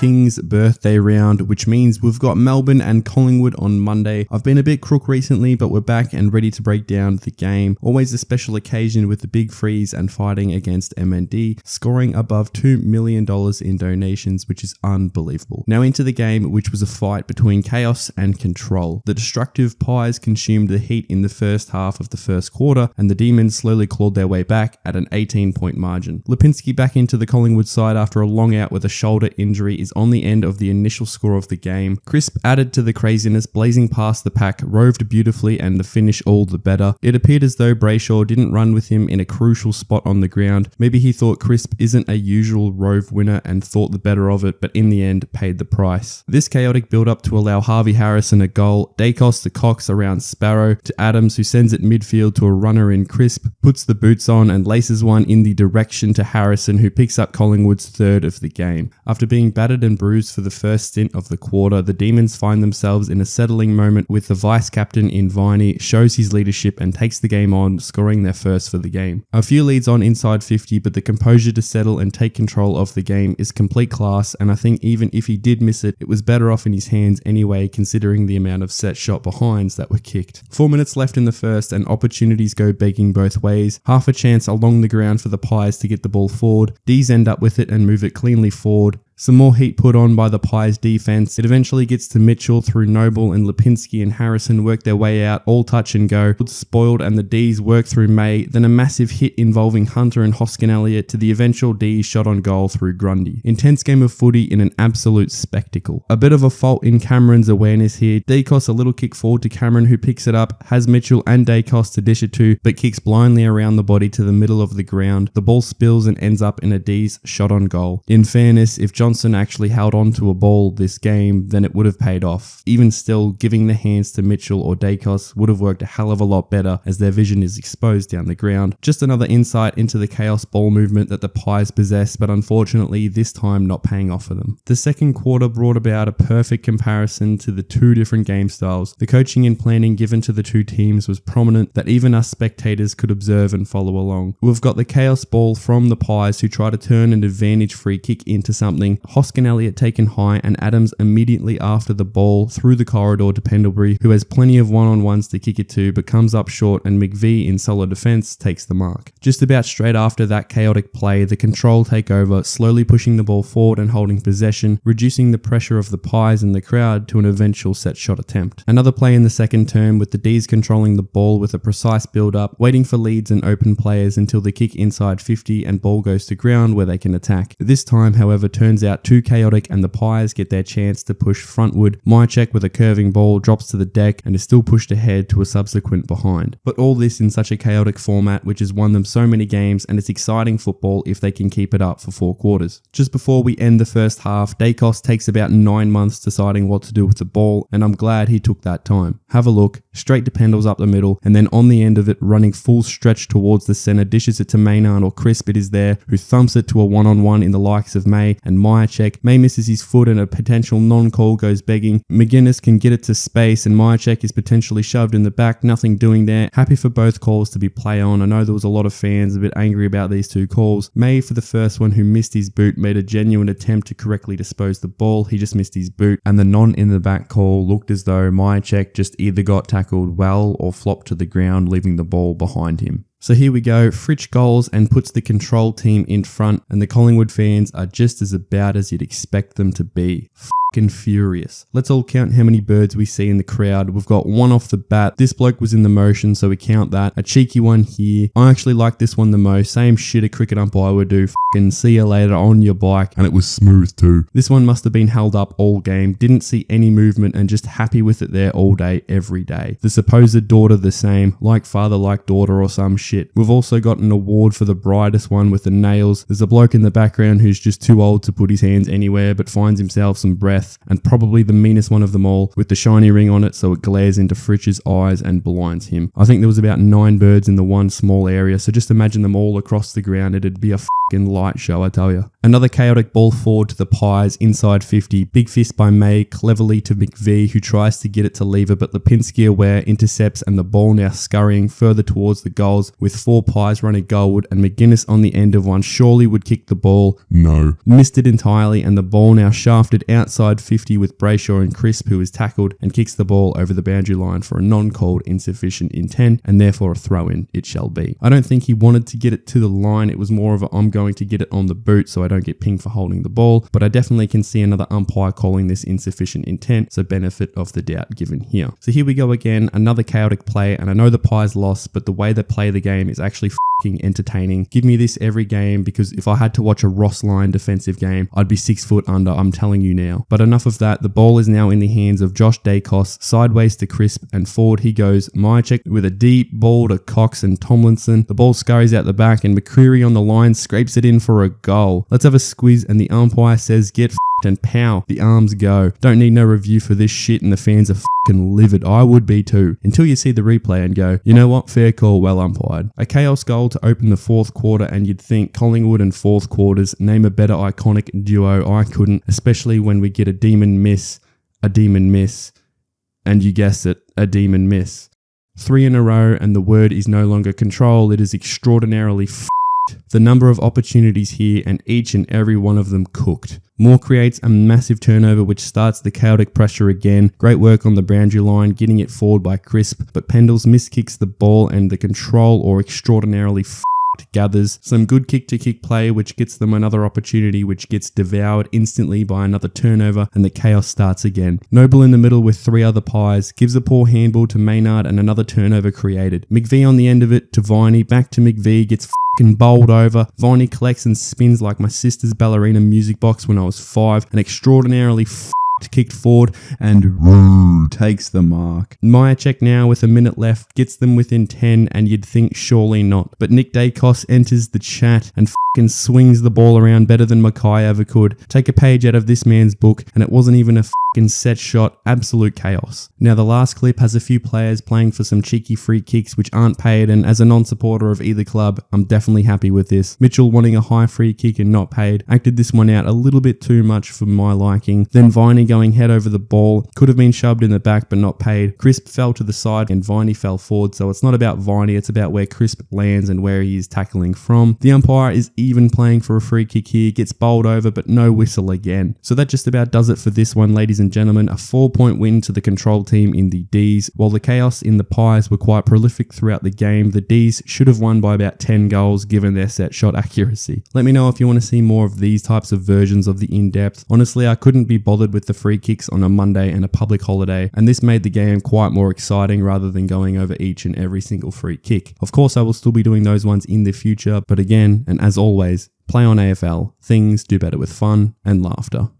King's birthday round, which means we've got Melbourne and Collingwood on Monday. I've been a bit crook recently, but we're back and ready to break down the game. Always a special occasion with the big freeze and fighting against MND, scoring above $2 million in donations, which is unbelievable. Now into the game, which was a fight between chaos and control. The destructive Pies consumed the heat in the first half of the first quarter, and the Demons slowly clawed their way back at an 18-point margin. Lipinski back into the Collingwood side after a long out with a shoulder injury is on the end of the initial score of the game. Crisp added to the craziness, blazing past the pack, roved beautifully, and the finish all the better. It appeared as though Brayshaw didn't run with him in a crucial spot on the ground. Maybe he thought Crisp isn't a usual rove winner and thought the better of it, but in the end paid the price. This chaotic build-up to allow Harvey Harrison a goal, Dacos to Cox around Sparrow, to Adams who sends it midfield to a runner in Crisp, puts the boots on and laces one in the direction to Harrison, who picks up Collingwood's third of the game. After being battered and bruised for the first stint of the quarter, the Demons find themselves in a settling moment with the vice-captain in Viney shows his leadership and takes the game on, scoring their first for the game. A few leads on inside 50, but the composure to settle and take control of the game is complete class, and I think even if he did miss it, it was better off in his hands anyway, considering the amount of set shot behinds that were kicked. 4 minutes left in the first and opportunities go begging both ways. Half a chance along the ground for the Pies to get the ball forward. D's end up with it and move it cleanly forward. Some more heat put on by the Pies defense. It eventually gets to Mitchell through Noble, and Lipinski and Harrison work their way out, all touch and go. Spoiled and the D's work through May, then a massive hit involving Hunter and Hoskin Elliott to the eventual D's shot on goal through Grundy. Intense game of footy in an absolute spectacle. A bit of a fault in Cameron's awareness here. Dacos a little kick forward to Cameron, who picks it up, has Mitchell and Dacos to dish it to, but kicks blindly around the body to the middle of the ground. The ball spills and ends up in a D's shot on goal. In fairness, if Johnson actually held on to a ball this game, then it would have paid off. Even still, giving the hands to Mitchell or Dacos would have worked a hell of a lot better, as their vision is exposed down the ground. Just another insight into the chaos ball movement that the Pies possess, but unfortunately this time not paying off for them. The second quarter brought about a perfect comparison to the two different game styles. The coaching and planning given to the two teams was prominent that even us spectators could observe and follow along. We've got the chaos ball from the Pies, who try to turn an advantage free kick into something. Hoskin Elliott taken high, and Adams immediately after the ball through the corridor to Pendlebury, who has plenty of one-on-ones to kick it to but comes up short, and McVie in solid defence takes the mark. Just about straight after that chaotic play, the control take over, slowly pushing the ball forward and holding possession, reducing the pressure of the Pies and the crowd to an eventual set shot attempt. Another play in the second term with the D's controlling the ball with a precise build-up, waiting for leads and open players until the kick inside 50 and ball goes to ground where they can attack. This time, however, turns out too chaotic, and the Pies get their chance to push frontward. Mychek with a curving ball drops to the deck and is still pushed ahead to a subsequent behind. But all this in such a chaotic format which has won them so many games, and it's exciting football if they can keep it up for 4 quarters. Just before we end the first half, Dacos takes about 9 months deciding what to do with the ball, and I'm glad he took that time. Have a look, straight to Pendles up the middle, and then on the end of it, running full stretch towards the centre, dishes it to Maynard or Crisp, it is there, who thumps it to a one-on-one in the likes of May and Mychek. May misses his foot and a potential non-call goes begging. McGuinness can get it to space and Mychek is potentially shoved in the back, nothing doing there. Happy for both calls to be play on. I know there was a lot of fans a bit angry about these two calls. May for the first one, who missed his boot, made a genuine attempt to correctly dispose the ball. He just missed his boot, and the non in the back call looked as though Mychek just either got tackled well or flopped to the ground, leaving the ball behind him. So here we go, Fritsch goals and puts the control team in front, and the Collingwood fans are just as about as you'd expect them to be. Fucking furious. Let's all count how many birds we see in the crowd. We've got one off the bat. This bloke was in the motion, so we count that. A cheeky one here. I actually like this one the most. Same shit a cricket umpire would do. Fucking see you later on your bike. And it was smooth too. This one must have been held up all game. Didn't see any movement and just happy with it there all day, every day. The supposed daughter the same. Like father, like daughter or some shit. We've also got an award for the brightest one with the nails. There's a bloke in the background who's just too old to put his hands anywhere but finds himself some breath. And probably the meanest one of them all with the shiny ring on it so it glares into Fritsch's eyes and blinds him. I think there was about 9 birds in the one small area, so just imagine them all across the ground. It'd be a fucking light show, I tell you. Another chaotic ball forward to the Pies, inside 50. Big fist by May, cleverly to McVee, who tries to get it to Lever, but Lipinski aware, intercepts, and the ball now scurrying further towards the goals, with 4 Pies running goalward, and McGuinness on the end of one surely would kick the ball. No. Missed it entirely, and the ball now shafted outside 50 with Brayshaw and Crisp, who is tackled, and kicks the ball over the boundary line for a non-called insufficient intent, and therefore a throw-in it shall be. I don't think he wanted to get it to the line. It was more of a I'm going to get it on the boot so I don't get pinged for holding the ball, but I definitely can see another umpire calling this insufficient intent, so benefit of the doubt given here. So here we go again, another chaotic play, and I know the Pies lost, but the way they play the game is actually fucking entertaining. Give me this every game, because if I had to watch a Ross Lyon defensive game, I'd be 6 foot under, I'm telling you now. But enough of that, the ball is now in the hands of Josh Dacos, sideways to Crisp, and forward he goes. Myercheck with a deep ball to Cox and Tomlinson. The ball scurries out the back, and McCreary on the line scrapes it in for a goal. Let's have a squeeze, and the umpire says get f***ed, and pow, the arms go. Don't need no review for this shit, and the fans are fucking livid. I would be too, until you see the replay and go, you know what, fair call, well umpired. A chaos goal to open the 4th quarter, and you'd think Collingwood and 4th quarters, name a better iconic duo. I couldn't, especially when we get a demon miss, and you guessed it, a demon miss. 3 in a row, and the word is no longer control, it is extraordinarily the number of opportunities here, and each and every one of them cooked. Moore creates a massive turnover, which starts the chaotic pressure again. Great work on the boundary line, getting it forward by Crisp, but Pendles miskicks the ball, and the control, or extraordinarily gathers. Some good kick-to-kick play, which gets them another opportunity, which gets devoured instantly by another turnover, and the chaos starts again. Noble in the middle with 3 other Pies, gives a poor handball to Maynard, and another turnover created. McVee on the end of it to Viney, back to McVee, gets fucking bowled over. Viney collects and spins like my sister's ballerina music box when I was 5, and extraordinarily kicked forward and takes the mark. Myercheck now with a minute left gets them within 10, and you'd think surely not. But Nick Dacos enters the chat and fucking swings the ball around better than Mackay ever could. Take a page out of this man's book, and it wasn't even a fucking set shot. Absolute chaos. Now the last clip has a few players playing for some cheeky free kicks which aren't paid, and as a non-supporter of either club, I'm definitely happy with this. Mitchell wanting a high free kick and not paid. Acted this one out a little bit too much for my liking. Then Viney going head over the ball. Could have been shoved in the back but not paid. Crisp fell to the side and Viney fell forward, so it's not about Viney, it's about where Crisp lands and where he is tackling from. The umpire is even playing for a free kick here, gets bowled over but no whistle again. So that just about does it for this one, ladies and gentlemen. A 4-point win to the control team in the Ds. While the chaos in the Pies were quite prolific throughout the game, the Ds should have won by about 10 goals given their set shot accuracy. Let me know if you want to see more of these types of versions of the in-depth. Honestly, I couldn't be bothered with the free kicks on a Monday and a public holiday, and this made the game quite more exciting rather than going over each and every single free kick. Of course, I will still be doing those ones in the future, but again, and as always, play on AFL. Things do better with fun and laughter.